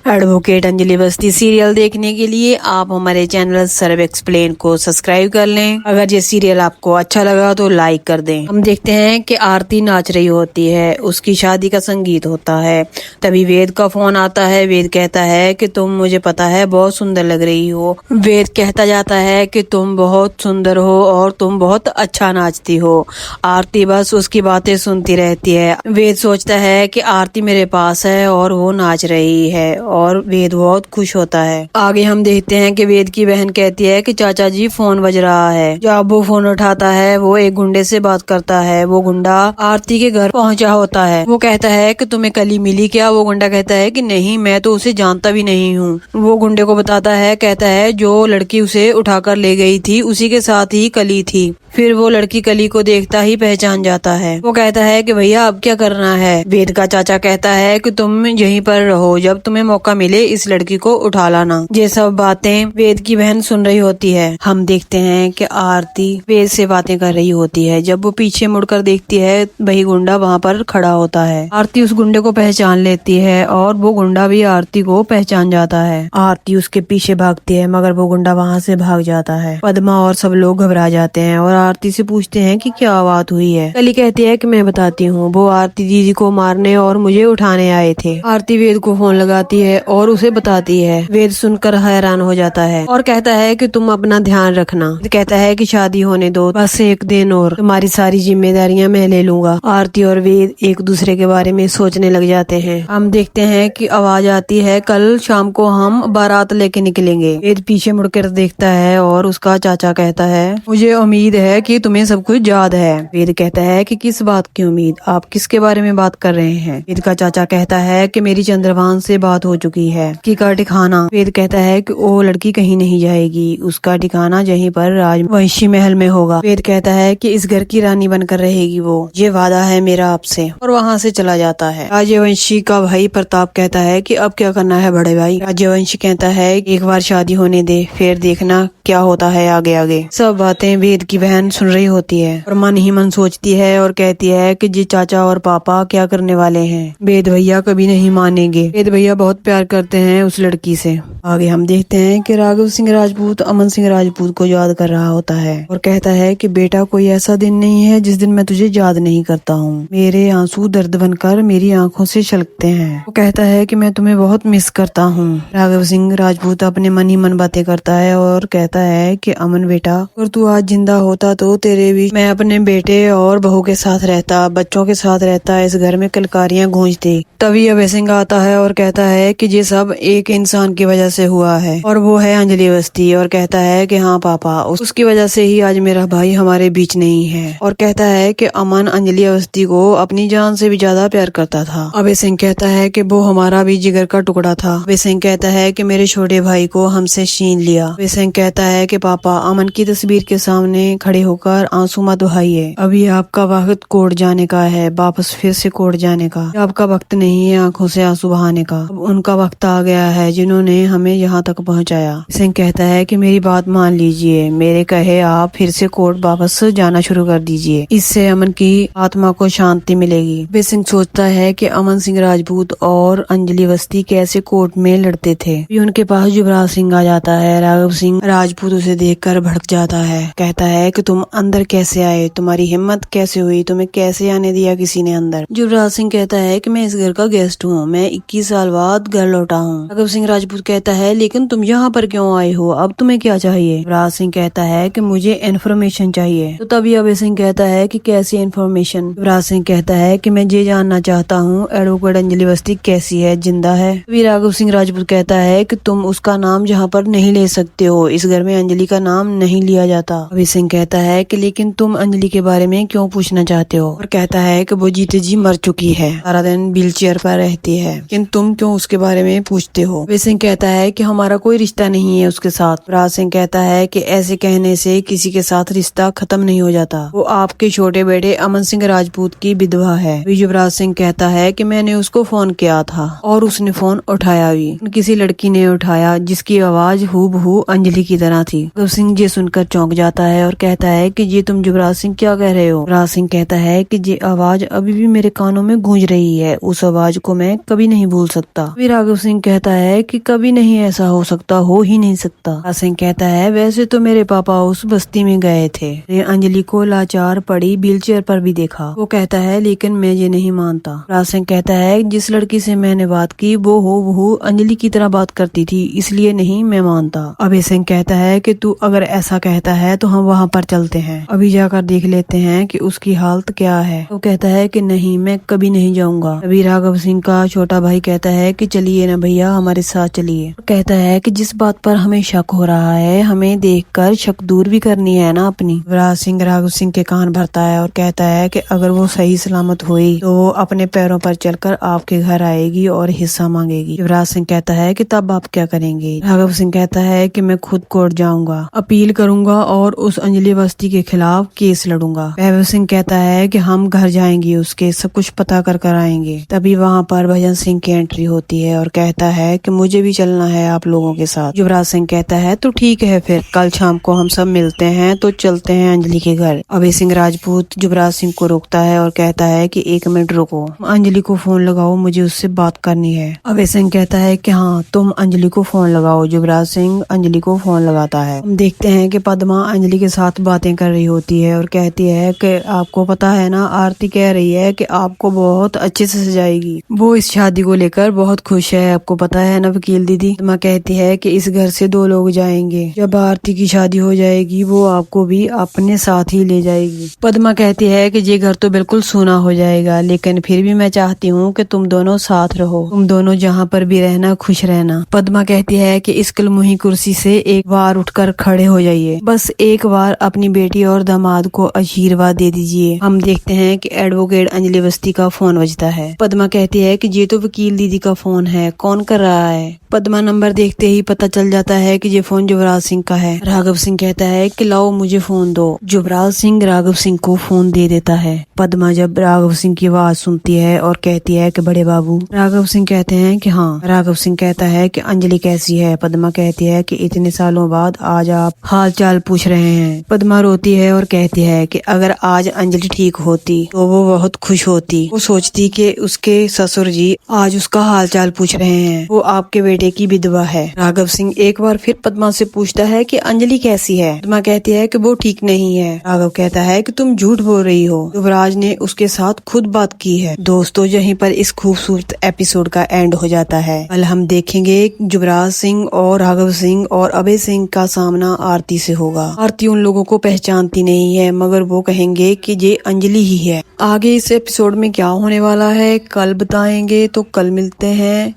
Advocate Anjali Awasthi serial देखने के लिए आप हमारे चैनल सर्व एक्सप्लेन को सब्सक्राइब कर लें। अगर ये सीरियल आपको अच्छा लगा तो लाइक कर दें। हम देखते हैं कि आरती नाच रही होती है, उसकी शादी का संगीत होता है। तभी वेद का फोन आता है। वेद कहता है कि तुम, मुझे पता है, बहुत सुंदर लग रही हो। वेद कहता जाता है कि तुम बहुत सुंदर हो और तुम बहुत अच्छा नाचती हो। आरती बस उसकी बातें सुनती रहती है। वेद सोचता है कि आरती मेरे पास है और वो नाच रही है और वेद बहुत खुश होता है। आगे हम देखते हैं कि वेद की बहन कहती है कि चाचा जी फोन बज रहा है। जब वो फोन उठाता है वो एक गुंडे से बात करता है। वो गुंडा आरती के घर पहुंचा होता है। वो कहता है कि तुम्हें कली मिली क्या? वो गुंडा कहता है कि नहीं, मैं तो उसे जानता भी नहीं हूँ। वो गुंडे को बताता है, कहता है जो लड़की उसे उठाकर ले गई थी उसी के साथ ही कली थी। फिर वो लड़की कली को देखता ही पहचान जाता है। वो कहता है कि भैया अब क्या करना है? वेद का चाचा कहता है कि तुम यहीं पर रहो, जब तुम्हें मौका मिले इस लड़की को उठा लाना। ये सब बातें वेद की बहन सुन रही होती है। हम देखते हैं कि आरती वेद से बातें कर रही होती है। जब वो पीछे मुड़कर देखती है वही गुंडा वहाँ पर खड़ा होता है। आरती उस गुंडे को पहचान लेती है और वो गुंडा भी आरती को पहचान जाता है। आरती उसके पीछे भागती है मगर वो गुंडा वहाँ से भाग जाता है। पद्मा और सब लोग घबरा जाते हैं और आरती से पूछते हैं कि क्या बात हुई है। कली कहती है कि मैं बताती हूँ, वो आरती दीदी को मारने और मुझे उठाने आए थे। आरती वेद को फोन लगाती है और उसे बताती है। वेद सुनकर हैरान हो जाता है और कहता है कि तुम अपना ध्यान रखना। कहता है कि शादी होने दो, बस एक दिन और, तुम्हारी सारी जिम्मेदारियां मैं ले लूंगा। आरती और वेद एक दूसरे के बारे में सोचने लग जाते हैं। हम देखते हैं कि आवाज आती है, कल शाम को हम बारात लेके निकलेंगे। वेद पीछे मुड़कर देखता है और उसका चाचा कहता है, मुझे उम्मीद है कि तुम्हें सब कुछ याद है। वेद कहता है कि किस बात की उम्मीद? आप किसके बारे में बात कर रहे हैं? वेद का चाचा कहता है कि मेरी चंद्रभान से बात हो चुकी है, का ठिकाना। वेद कहता है कि वो लड़की कहीं नहीं जाएगी, उसका ठिकाना यहीं पर राजवंशी महल में होगा। वेद कहता है कि इस घर की रानी बनकर रहेगी वो, ये वादा है मेरा आपसे, और वहाँ से चला जाता है। राजवंशी का भाई प्रताप कहता है कि अब क्या करना है बड़े भाई? राजवंशी कहता है एक बार शादी होने दे, फिर देखना क्या होता है आगे आगे। सब बातें वेद की बहन सुन रही होती है और मन ही मन सोचती है और कहती है कि जी चाचा और पापा क्या करने वाले हैं? वेद भैया कभी नहीं मानेंगे। वेद भैया बहुत प्यार करते हैं उस लड़की से। आगे हम देखते हैं कि राघव सिंह राजपूत अमन सिंह राजपूत को याद कर रहा होता है और कहता है कि बेटा, कोई ऐसा दिन नहीं है जिस दिन मैं तुझे याद नहीं करता हूँ। मेरे आंसू दर्द बनकर मेरी आंखों से छलकते हैं। वो कहता है कि मैं तुम्हें बहुत मिस करता हूँ। राघव सिंह राजपूत अपने मन ही मन बातें करता है और कहता है कि अमन बेटा, अगर तू आज जिंदा होता तो तेरे भी मैं अपने बेटे और बहू के साथ रहता, बच्चों के साथ रहता, इस घर में किलकारियां गूंजती। तभी अभय सिंह आता है और कहता है कि ये सब एक इंसान की वजह से हुआ है और वो है अंजलि अवस्थी। और कहता है कि हाँ पापा, उसकी वजह से ही आज मेरा भाई हमारे बीच नहीं है। और कहता है कि अमन अंजलि अवस्थी को अपनी जान से भी ज्यादा प्यार करता था। अभय सिंह कहता है कि वो हमारा भी जिगर का टुकड़ा था। अभय सिंह कहता है कि मेरे छोटे भाई को हमसे छीन लिया। अभय सिंह कहता है कि पापा, अमन की तस्वीर के सामने खड़े होकर आंसू मत बहाइए। अभी आपका वक्त कोर्ट जाने का है, वापस फिर से कोर्ट जाने का। आपका वक्त नहीं है आंखों से आंसू बहाने का। अब उनका वक्त आ गया है जिन्होंने हमें यहाँ तक पहुँचाया। सिंह कहता है कि मेरी बात मान लीजिए, मेरे कहे आप फिर से कोर्ट वापस जाना शुरू कर दीजिए, इससे अमन की आत्मा को शांति मिलेगी। वे सिंह सोचता है कि अमन सिंह राजपूत और अंजलि अवस्थी कैसे कोर्ट में लड़ते थे। उनके पास युवराज सिंह आ जाता है। राघव सिंह राजपूत उसे देखकर भड़क जाता है। कहता है कि तुम अंदर कैसे आए? तुम्हारी हिम्मत कैसे हुई? तुम्हें कैसे आने दिया किसी ने अंदर? युवराज सिंह कहता है कि मैं इस घर का गेस्ट हूँ, मैं 21 साल बाद घर लौटा हूँ। राघव सिंह राजपूत कहता है लेकिन तुम यहाँ पर क्यों आए हो? अब तुम्हें क्या चाहिए? युवराज सिंह कहता है कि मुझे इन्फॉर्मेशन चाहिए। तो तभी अभय सिंह कहता है कि कैसी इन्फॉर्मेशन? युवराज सिंह कहता है कि मैं ये जानना चाहता हूँ एडवोकेट अंजलि अवस्थी कैसी है, जिंदा है? तभी राघव सिंह राजपूत कहता है कि तुम उसका नाम यहाँ पर नहीं ले सकते हो, इस घर में अंजलि का नाम नहीं लिया जाता। अभय सिंह कहता है कि लेकिन तुम अंजलि के बारे में क्यों पूछना चाहते हो? और कहता है कि वो जीते जी मर चुकी है, सारा दिन व्हील चेयर पर रहती है, लेकिन तुम क्यों उसके बारे में पूछते हो? अभय सिंह कहता है कि हमारा कोई रिश्ता नहीं है उसके साथ। राज सिंह कहता है कि ऐसे कहने से किसी के साथ रिश्ता खत्म नहीं हो जाता, वो आपके छोटे बेटे अमन सिंह राजपूत की विधवा है। युवराज सिंह कहता है कि मैंने उसको फोन किया था और उसने फोन उठाया भी, किसी लड़की ने उठाया जिसकी आवाज हूबहू अंजलि की तरह थी। राघव सिंह ये सुनकर चौंक जाता है और कहता है कि ये तुम युवराज सिंह क्या कह रहे हो। युवराज सिंह कहता है कि ये आवाज अभी भी मेरे कानों में गूंज रही है, उस आवाज को मैं कभी नहीं भूल सकता। फिर राघव सिंह कहता है कि कभी नहीं ऐसा हो सकता, हो ही नहीं सकता। युवराज सिंह कहता है वैसे तो मेरे पापा उस बस्ती में गए थे, अंजलि को लाचार पड़ी व्हीलचेयर पर भी देखा। वो कहता है लेकिन मैं ये नहीं मानता। युवराज सिंह कहता है जिस लड़की से मैंने बात की वो हो अंजलि की तरह बात करती थी, इसलिए नहीं मैं मानता। अभय सिंह कहता है कि तू अगर ऐसा कहता है तो हम वहाँ पर चलते हैं, अभी जाकर देख लेते हैं कि उसकी हालत क्या है। वो कहता है कि नहीं मैं कभी नहीं जाऊंगा। अभी राघव सिंह का छोटा भाई कहता है कि चलिए ना भैया हमारे साथ चलिए। कहता है कि जिस बात पर हमें शक हो रहा है हमें देखकर शक दूर भी करनी है ना अपनी। युवराज सिंह राघव सिंह के कान भरता है और कहता है कि अगर वो सही सलामत हुई तो वो अपने पैरों पर चलकर आपके घर आएगी और हिस्सा मांगेगी। युवराज सिंह कहता है कि तब आप क्या करेंगे। राघव सिंह कहता है कि मैं खुद कोर्ट जाऊंगा, अपील करूंगा और उस अंजलि बस्ती के खिलाफ केस लड़ूंगा। वैभव सिंह कहता है कि हम घर जाएंगे, उसके सब कुछ पता कर आएंगे। तभी वहाँ पर भजन सिंह की एंट्री होती है और कहता है कि मुझे भी चलना है आप लोगों के साथ। युवराज सिंह कहता है तो ठीक है, फिर कल शाम को हम सब मिलते हैं, तो चलते हैं अंजलि के घर। अभय सिंह राजपूत युवराज सिंह को रोकता है और कहता है कि 1 मिनट रुको, अंजलि को फोन लगाओ, मुझे उससे बात करनी है। अभय सिंह कहता है कि हाँ तुम अंजलि को फोन लगाओ। युवराज सिंह अंजलि को फोन लगाता है। हम देखते हैं कि पद्मा अंजलि के साथ बातें कर रही होती है और कहती है कि आपको पता है ना, आरती कह रही है कि आपको बहुत अच्छे से सजाएगी, वो इस शादी को लेकर बहुत खुश है, आपको पता है ना वकील दीदी। पद्मा कहती है कि इस घर से 2 लोग जाएंगे, जब आरती की शादी हो जाएगी वो आपको भी अपने साथ ही ले जाएगी। पद्मा कहती है कि ये घर तो बिल्कुल सूना हो जाएगा, लेकिन फिर भी मैं चाहती हूँ कि तुम दोनों साथ रहो, तुम दोनों जहाँ पर भी रहना खुश रहना। पद्मा कहती है कि इस कलमुही कुर्सी से एक बार उठकर खड़े हो जाइए, बस एक बार अपनी बेटी और दामाद को आशीर्वाद दे दीजिए। हम देखते हैं कि एडवोकेट अंजलि बस्ती का फोन बजता है। पद्मा कहती है कि ये तो वकील दीदी का फोन है, कौन कर रहा है। पद्मा नंबर देखते ही पता चल जाता है कि ये फोन युवराज सिंह का है। राघव सिंह कहता है कि लाओ मुझे फोन दो। युवराज सिंह राघव सिंह को फोन दे देता है। पद्मा जब राघव सिंह की आवाज सुनती है और कहती है कि बड़े बाबू। राघव सिंह कहते हैं कि हाँ। राघव सिंह कहता है कि अंजलि कैसी है। पद्मा कहती है कि इतने सालों बाद आज आप हाल चाल पूछ रहे हैं। पद्मा रोती है और कहती है कि अगर आज अंजलि ठीक होती तो वो बहुत खुश होती, वो सोचती कि उसके ससुर जी आज उसका हाल चाल पूछ रहे हैं, वो आपके बेटे की विधवा है। राघव सिंह एक बार फिर पद्मा से पूछता है कि अंजलि कैसी है। पद्मा कहती है कि वो ठीक नहीं है। राघव कहता है कि तुम झूठ बोल रही हो, युवराज ने उसके साथ खुद बात की है। दोस्तों यहीं पर इस खूबसूरत एपिसोड का एंड हो जाता है। कल हम देखेंगे युवराज सिंह और राघव सिंह और अभय सिंह का सामना आरती से होगा। आरती उन लोगों को पहचानती नहीं है, मगर वो कहेंगे कि ये अंजलि ही है। आगे इस एपिसोड में क्या होने वाला है कल बताएंगे, तो कल मिलते हैं।